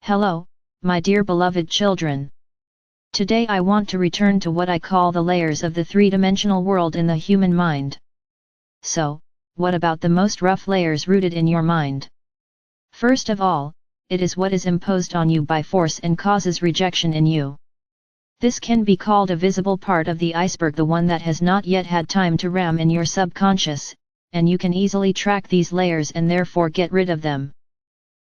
Hello, my dear beloved children. Today I want to return to what I call the layers of the three-dimensional world in the human mind. So, what about the most rough layers rooted in your mind? First of all, it is what is imposed on you by force and causes rejection in you. This can be called a visible part of the iceberg, the one that has not yet had time to ram in your subconscious, and you can easily track these layers and therefore get rid of them.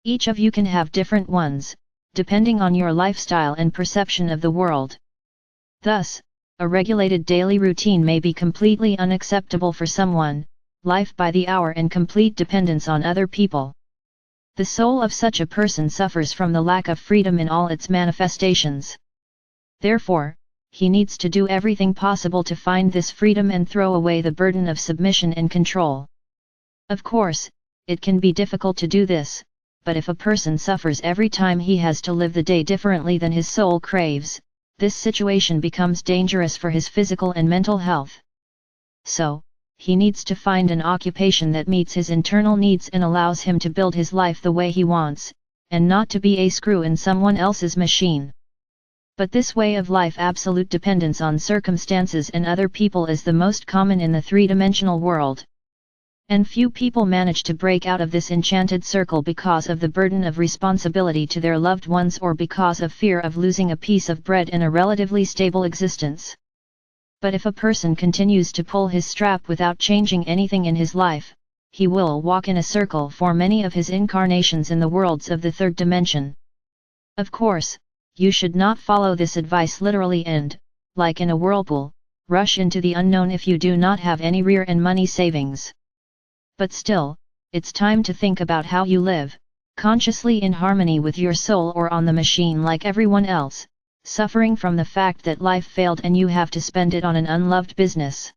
Each of you can have different ones, depending on your lifestyle and perception of the world. Thus, a regulated daily routine may be completely unacceptable for someone, life by the hour and complete dependence on other people. The soul of such a person suffers from the lack of freedom in all its manifestations. Therefore, he needs to do everything possible to find this freedom and throw away the burden of submission and control. Of course, it can be difficult to do this, but if a person suffers every time he has to live the day differently than his soul craves, this situation becomes dangerous for his physical and mental health. So, he needs to find an occupation that meets his internal needs and allows him to build his life the way he wants, and not to be a screw in someone else's machine. But this way of life, absolute dependence on circumstances and other people, is the most common in the three-dimensional world. And few people manage to break out of this enchanted circle because of the burden of responsibility to their loved ones or because of fear of losing a piece of bread and a relatively stable existence. But if a person continues to pull his strap without changing anything in his life, he will walk in a circle for many of his incarnations in the worlds of the third dimension. Of course, you should not follow this advice literally and, like in a whirlpool, rush into the unknown if you do not have any rear and money savings. But still, it's time to think about how you live, consciously in harmony with your soul or on the machine like everyone else, suffering from the fact that life failed and you have to spend it on an unloved business.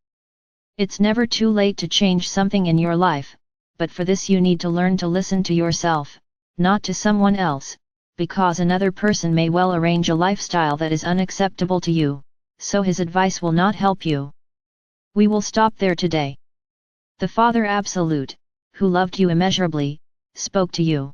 It's never too late to change something in your life, but for this you need to learn to listen to yourself, not to someone else, because another person may well arrange a lifestyle that is unacceptable to you, so his advice will not help you. We will stop there today. The Father Absolute, who loved you immeasurably, spoke to you.